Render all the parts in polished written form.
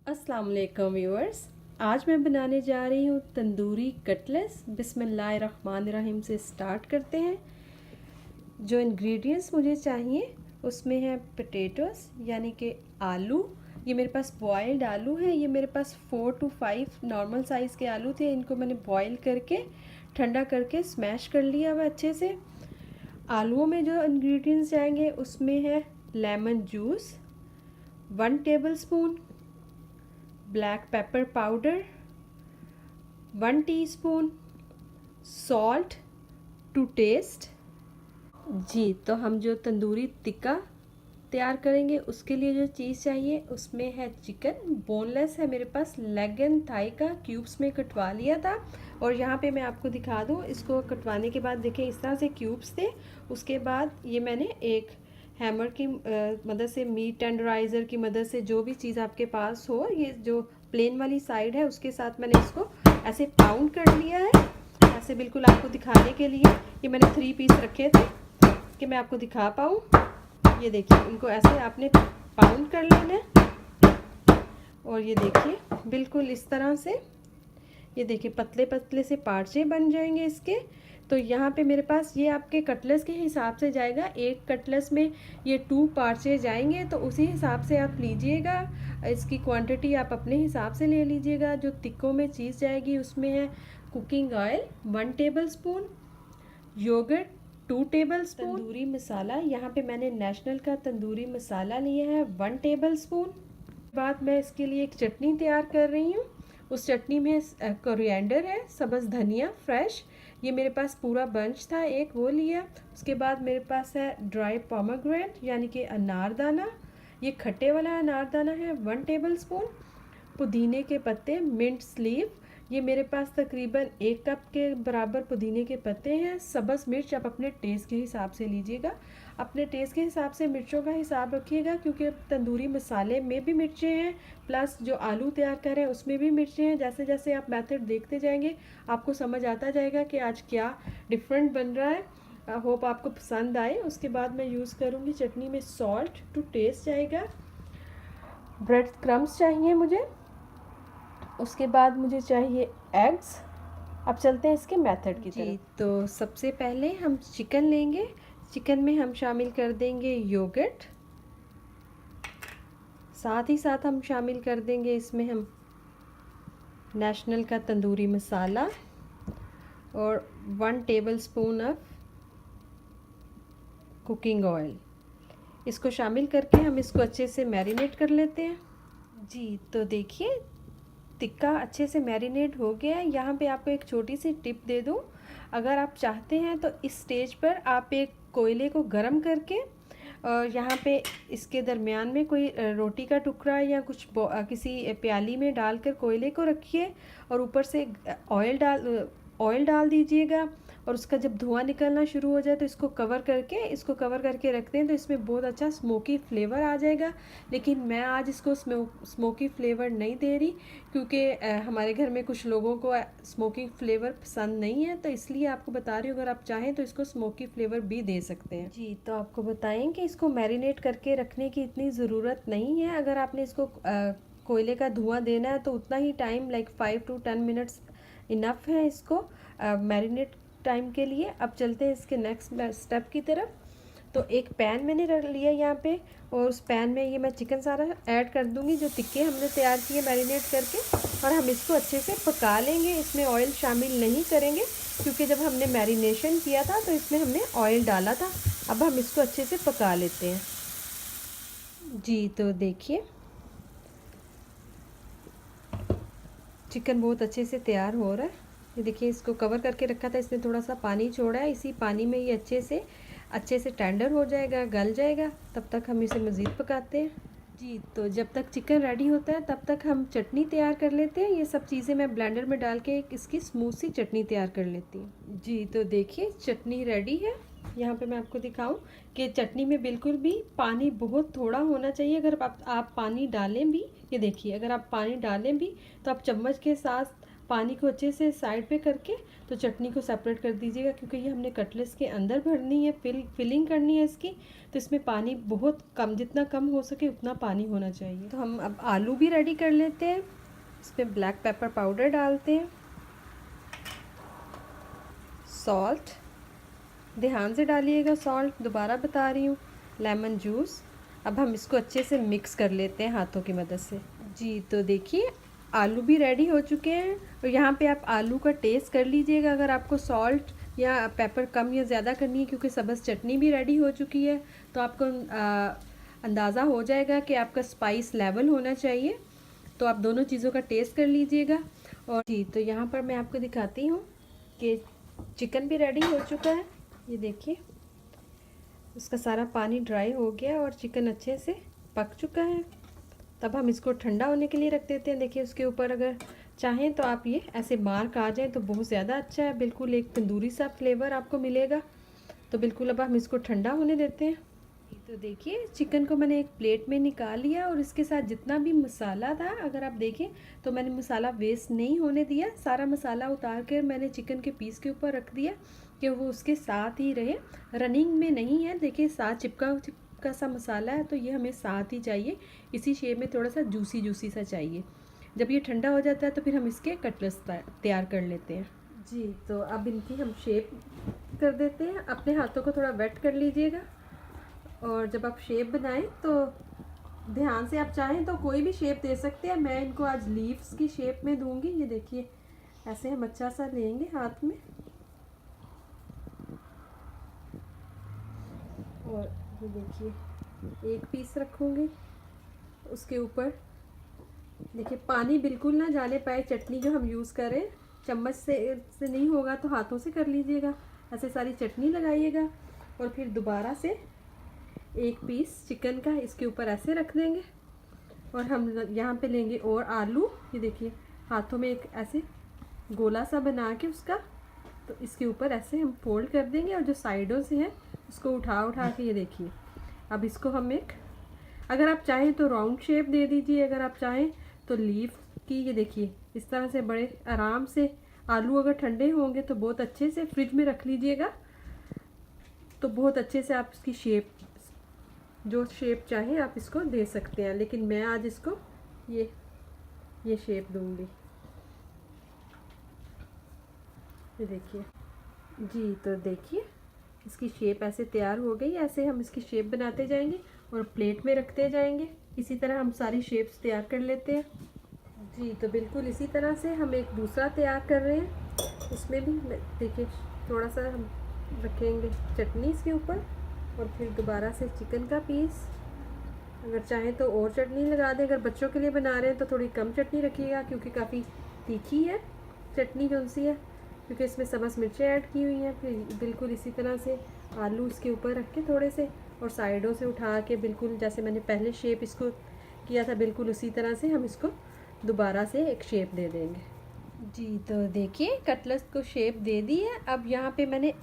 अस्सलाम वालेकुम व्यूअर्स। आज मैं बनाने जा रही हूँ तंदूरी कटलेट्स। बिस्मिल्लाहिर्रहमानिर्रहीम से स्टार्ट करते हैं। जो इंग्रेडिएंट्स मुझे चाहिए उसमें है पोटैटोस यानी कि आलू। ये मेरे पास बॉयल्ड आलू है। ये मेरे पास 4 to 5 नॉर्मल साइज़ के आलू थे। इनको मैंने बॉयल करके ठंडा करके स्मैश कर लिया हुआ अच्छे से। आलूओं में जो इंग्रेडिएंट्स जाएंगे उसमें है lemon juice, 1 tablespoon black pepper powder, 1 teaspoon salt to taste. जी, तो हम जो तंदूरी टिक्का तैयार करेंगे उसके लिए जो चीज़ चाहिए उसमें है चिकन। बोनलेस है मेरे पास, लेग एंड थाई का क्यूब्स में कटवा लिया था। और यहाँ पे मैं आपको दिखा दूँ, इसको कटवाने के बाद देखिए इस तरह से क्यूब्स थे। उसके बाद ये मैंने एक हैमर की मदद से, मीट टेंडराइज़र की मदद से, जो भी चीज़ आपके पास हो, ये जो प्लेन वाली साइड है उसके साथ मैंने इसको ऐसे पाउंड कर लिया है, ऐसे बिल्कुल आपको दिखाने के लिए। ये मैंने 3 पीस रखे थे कि मैं आपको दिखा पाऊँ। ये देखिए, इनको ऐसे आपने पाउंड कर लेना है। और ये देखिए बिल्कुल इस तरह से, ये देखिए पतले पतले से पार्चे बन जाएंगे इसके। तो यहाँ पे मेरे पास ये आपके कटलेट्स के हिसाब से जाएगा। एक कटलेट्स में ये 2 पार्चे जाएंगे, तो उसी हिसाब से आप लीजिएगा। इसकी क्वांटिटी आप अपने हिसाब से ले लीजिएगा। जो टिक्कों में चीज़ जाएगी उसमें है cooking oil 1 tablespoon, yoghurt 2 tablespoon, tandoori masala, यहाँ पे मैंने नेशनल का तंदूरी मसाला लिया है 1 टेबलस्पून। बाद मैं इसके लिए एक चटनी तैयार कर रही हूँ। उस चटनी में कोरिएंडर है, सब्ज़ धनिया फ्रेश, ये मेरे पास पूरा बंच था एक, वो लिया। उसके बाद मेरे पास है ड्राई पोमेग्रेनेट यानी कि अनारदाना, ये खट्टे वाला अनारदाना है 1 टेबलस्पून। पुदीने के पत्ते, मिंट स्लीव, ये मेरे पास तकरीबन 1 कप के बराबर पुदीने के पत्ते हैं। सब्ज़ मिर्च आप अपने टेस्ट के हिसाब से लीजिएगा। अपने टेस्ट के हिसाब से मिर्चों का हिसाब रखिएगा, क्योंकि तंदूरी मसाले में भी मिर्चें हैं, प्लस जो आलू तैयार कर रहे हैं उसमें भी मिर्चें हैं। जैसे जैसे आप मेथड देखते जाएंगे आपको समझ आता जाएगा कि आज क्या डिफरेंट बन रहा है। होप आपको पसंद आए। उसके बाद मैं यूज़ करूँगी चटनी में सॉल्ट टू टेस्ट जाएगा। ब्रेड क्रम्स चाहिए मुझे। उसके बाद मुझे चाहिए एग्स। अब चलते हैं इसके मेथड की तरफ। तो सबसे पहले हम चिकन लेंगे। चिकन में हम शामिल कर देंगे योगर्ट, साथ ही साथ हम शामिल कर देंगे इसमें हम नेशनल का तंदूरी मसाला और 1 टेबलस्पून ऑफ कुकिंग ऑयल। इसको शामिल करके हम इसको अच्छे से मैरिनेट कर लेते हैं। जी, तो देखिए टिक्का अच्छे से मैरिनेट हो गया है। यहाँ पे आपको एक छोटी सी टिप दे दूँ, अगर आप चाहते हैं तो इस स्टेज पर आप एक कोयले को गर्म करके और यहाँ पे इसके दरमियान में कोई रोटी का टुकड़ा या कुछ किसी प्याली में डालकर कोयले को रखिए और ऊपर से ऑयल डाल दीजिएगा। और उसका जब धुआं निकलना शुरू हो जाए तो इसको कवर करके रखते हैं, तो इसमें बहुत अच्छा स्मोकी फ्लेवर आ जाएगा। लेकिन मैं आज इसको स्मोकी फ्लेवर नहीं दे रही, क्योंकि हमारे घर में कुछ लोगों को स्मोकी फ्लेवर पसंद नहीं है, तो इसलिए आपको बता रही हूँ। अगर आप चाहें तो इसको स्मोकी फ्लेवर भी दे सकते हैं। जी, तो आपको बताएं कि इसको मैरिनेट करके रखने की इतनी ज़रूरत नहीं है। अगर आपने इसको कोयले का धुआं देना है तो उतना ही time, like 5 to 10 minutes enough है इसको मैरिनेट टाइम के लिए। अब चलते हैं इसके नेक्स्ट स्टेप की तरफ। तो एक पैन मैंने रख लिया यहाँ पे, और उस पैन में ये मैं चिकन सारा ऐड कर दूँगी जो टिक्के हमने तैयार किए मैरिनेट करके, और हम इसको अच्छे से पका लेंगे। इसमें ऑयल शामिल नहीं करेंगे, क्योंकि जब हमने मैरिनेशन किया था तो इसमें हमने ऑयल डाला था। अब हम इसको अच्छे से पका लेते हैं। जी, तो देखिए चिकन बहुत अच्छे से तैयार हो रहा है। ये देखिए, इसको कवर करके रखा था, इसने थोड़ा सा पानी छोड़ा है। इसी पानी में ये अच्छे से टेंडर हो जाएगा, गल जाएगा। तब तक हम इसे मज़ीद पकाते हैं। जी, तो जब तक चिकन रेडी होता है तब तक हम चटनी तैयार कर लेते हैं। ये सब चीज़ें मैं ब्लेंडर में डाल के एक इसकी स्मूथ सी चटनी तैयार कर लेती हूँ। जी, तो देखिए चटनी रेडी है। यहाँ पे मैं आपको दिखाऊं कि चटनी में बिल्कुल भी पानी बहुत थोड़ा होना चाहिए। अगर आप पानी डालें भी, ये देखिए, अगर आप पानी डालें भी तो आप चम्मच के साथ पानी को अच्छे से साइड पे करके तो चटनी को सेपरेट कर दीजिएगा, क्योंकि ये हमने कटलेट्स के अंदर भरनी है, फिलिंग करनी है इसकी, तो इसमें पानी बहुत कम, जितना कम हो सके उतना पानी होना चाहिए। तो हम अब आलू भी रेडी कर लेते हैं। इसमें ब्लैक पेपर पाउडर डालते हैं, सॉल्ट, ध्यान से डालिएगा सॉल्ट, दोबारा बता रही हूँ, लेमन जूस। अब हम इसको अच्छे से मिक्स कर लेते हैं हाथों की मदद से। जी तो देखिए आलू भी रेडी हो चुके हैं, और यहाँ पे आप आलू का टेस्ट कर लीजिएगा अगर आपको सॉल्ट या पेपर कम या ज़्यादा करनी है, क्योंकि सब्ज़ चटनी भी रेडी हो चुकी है, तो आपको अंदाज़ा हो जाएगा कि आपका स्पाइस लेवल होना चाहिए। तो आप दोनों चीज़ों का टेस्ट कर लीजिएगा। और जी तो यहाँ पर मैं आपको दिखाती हूँ कि चिकन भी रेडी हो चुका है। ये देखिए उसका सारा पानी ड्राई हो गया और चिकन अच्छे से पक चुका है। तब हम इसको ठंडा होने के लिए रख देते हैं। देखिए उसके ऊपर अगर चाहें तो आप ये ऐसे मार्क आ जाए तो बहुत ज़्यादा अच्छा है, बिल्कुल एक तंदूरी सा फ्लेवर आपको मिलेगा। तो बिल्कुल अब हम इसको ठंडा होने देते हैं। तो देखिए चिकन को मैंने एक प्लेट में निकाल लिया, और इसके साथ जितना भी मसाला था, अगर आप देखें तो मैंने मसाला वेस्ट नहीं होने दिया, सारा मसाला उतार कर मैंने चिकन के पीस के ऊपर रख दिया कि वो उसके साथ ही रहे, रनिंग में नहीं है। देखिए साथ चिपका सा मसाला है, तो ये हमें साथ ही चाहिए, इसी शेप में थोड़ा सा जूसी जूसी सा चाहिए। जब ये ठंडा हो जाता है तो फिर हम इसके कटलेट्स तैयार कर लेते हैं। जी तो अब इनकी हम शेप कर देते हैं। अपने हाथों को थोड़ा वेट कर लीजिएगा, और जब आप शेप बनाएं तो ध्यान से, आप चाहें तो कोई भी शेप दे सकते हैं। मैं इनको आज लीव्स की शेप में दूंगी। ये देखिए ऐसे हम अच्छा सा लेंगे हाथ में, और ये देखिए एक पीस रखूँगी उसके ऊपर। देखिए पानी बिल्कुल ना जाने पाए, चटनी जो हम यूज़ करें चम्मच से नहीं होगा तो हाथों से कर लीजिएगा। ऐसे सारी चटनी लगाइएगा, और फिर दोबारा से एक पीस चिकन का इसके ऊपर ऐसे रख देंगे, और हम यहाँ पे लेंगे और आलू। ये देखिए हाथों में एक ऐसे गोला सा बना के उसका, तो इसके ऊपर ऐसे हम फोल्ड कर देंगे, और जो साइडों से है उसको उठा के, ये देखिए अब इसको हम एक, अगर आप चाहें तो राउंड शेप दे दीजिए, अगर आप चाहें तो लीफ की। ये देखिए इस तरह से बड़े आराम से, आलू अगर ठंडे होंगे तो बहुत अच्छे से फ्रिज में रख लीजिएगा, तो बहुत अच्छे से आप इसकी शेप, जो शेप चाहें आप इसको दे सकते हैं। लेकिन मैं आज इसको ये शेप दूंगी। ये देखिए जी तो देखिए इसकी शेप ऐसे तैयार हो गई। ऐसे हम इसकी शेप बनाते जाएंगे और प्लेट में रखते जाएंगे। इसी तरह हम सारी शेप्स तैयार कर लेते हैं। जी तो बिल्कुल इसी तरह से हम एक दूसरा तैयार कर रहे हैं। उसमें भी देखिए थोड़ा सा हम रखेंगे चटनी इसके ऊपर, और फिर दोबारा से चिकन का पीस। अगर चाहें तो और चटनी लगा दें। अगर बच्चों के लिए बना रहे हैं तो थोड़ी कम चटनी रखिएगा, क्योंकि काफ़ी तीखी है चटनी जो सी है, क्योंकि इसमें सब्ज़ मिर्चें ऐड की हुई हैं। फिर बिल्कुल इसी तरह से आलू इसके ऊपर रख के थोड़े से, और साइडों से उठा के बिल्कुल जैसे मैंने पहले शेप इसको किया था, बिल्कुल उसी तरह से हम इसको दोबारा से एक शेप दे देंगे। जी तो देखिए कटलेट्स को शेप दे दी है। अब यहाँ पे मैंने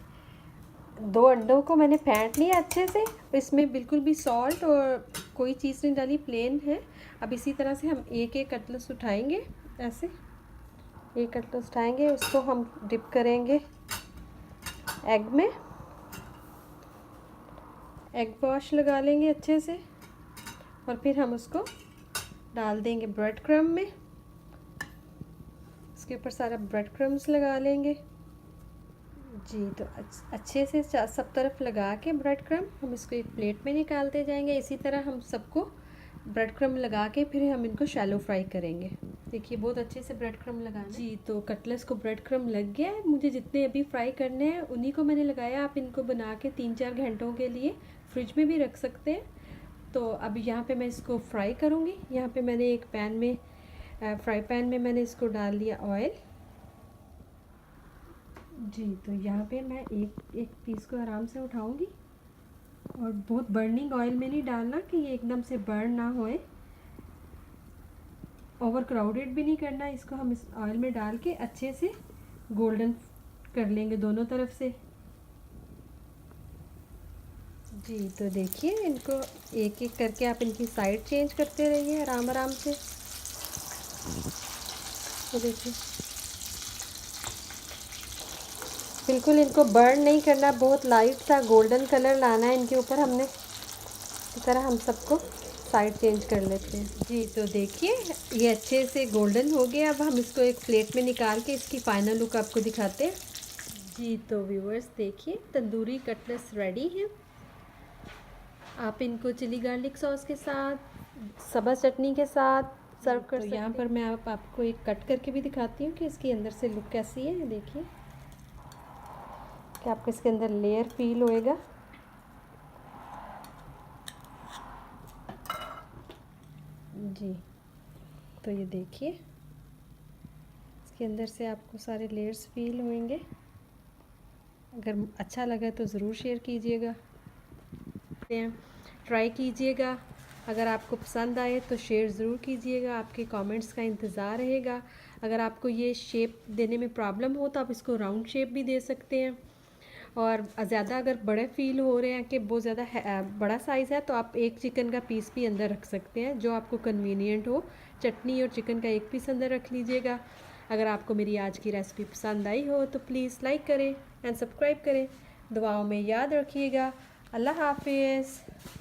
2 अंडों को मैंने फेंट लिया अच्छे से, इसमें बिल्कुल भी सॉल्ट और कोई चीज़ नहीं डाली, प्लेन है। अब इसी तरह से हम एक एक कटलेट्स उठाएंगे, ऐसे एक कटलेट्स उठाएंगे, उसको हम डिप करेंगे एग में, एग वॉश लगा लेंगे अच्छे से, और फिर हम उसको डाल देंगे ब्रेड क्रम्ब में। इसके ऊपर सारा ब्रेड क्रम्ब्स लगा लेंगे। जी तो अच्छे से सब तरफ लगा के ब्रेड क्रम्ब हम इसको एक प्लेट में निकालते जाएंगे। इसी तरह हम सबको ब्रेड क्रम्ब लगा के फिर हम इनको शैलो फ्राई करेंगे। देखिए बहुत अच्छे से ब्रेड क्रम्ब लगाना। जी तो कटलेट्स को ब्रेड क्रम्ब लग गया है। मुझे जितने अभी फ्राई करने हैं उन्हीं को मैंने लगाया। आप इनको बना के 3-4 घंटों के लिए फ्रिज में भी रख सकते हैं। तो अब यहाँ पे मैं इसको फ्राई करूँगी। यहाँ पे मैंने एक पैन में, फ्राई पैन में मैंने इसको डाल दिया ऑयल। जी तो यहाँ पे मैं एक पीस को आराम से उठाऊँगी, और बहुत बर्निंग ऑयल में नहीं डालना कि ये एकदम से बर्न ना होए, ओवर क्राउडेड भी नहीं करना। इसको हम इस ऑयल में डाल के अच्छे से गोल्डन कर लेंगे दोनों तरफ से। जी तो देखिए इनको एक एक करके आप इनकी साइड चेंज करते रहिए आराम आराम से। तो देखिए बिल्कुल इनको बर्न नहीं करना, बहुत लाइट सा गोल्डन कलर लाना है इनके ऊपर हमने। इस तरह हम सबको साइड चेंज कर लेते हैं जी। तो देखिए ये अच्छे से गोल्डन हो गया। अब हम इसको एक प्लेट में निकाल के इसकी फाइनल लुक आपको दिखाते हैं जी। तो व्यूअर्स देखिए तंदूरी कटलेट्स रेडी है। आप इनको चिली गार्लिक सॉस के साथ, सब्ज़ चटनी के साथ सर्व कर सकते हैं। यहाँ पर मैं आपको एक कट करके भी दिखाती हूँ कि इसके अंदर से लुक कैसी है। देखिए कि आपको इसके अंदर लेयर फील होएगा जी। तो ये देखिए इसके अंदर से आपको सारे लेयर्स फील होंगे। अगर अच्छा लगा तो ज़रूर शेयर कीजिएगा, ट्राई कीजिएगा। अगर आपको पसंद आए तो शेयर ज़रूर कीजिएगा, आपके कमेंट्स का इंतज़ार रहेगा। अगर आपको ये शेप देने में प्रॉब्लम हो तो आप इसको राउंड शेप भी दे सकते हैं। और ज़्यादा अगर बड़े फील हो रहे हैं कि बहुत ज़्यादा बड़ा साइज़ है तो आप एक चिकन का पीस भी अंदर रख सकते हैं, जो आपको कन्वीनियंट हो। चटनी और चिकन का एक पीस अंदर रख लीजिएगा। अगर आपको मेरी आज की रेसिपी पसंद आई हो तो प्लीज़ लाइक करें एंड सब्सक्राइब करें। दुआओं में याद रखिएगा। अल्लाह हाफिज़।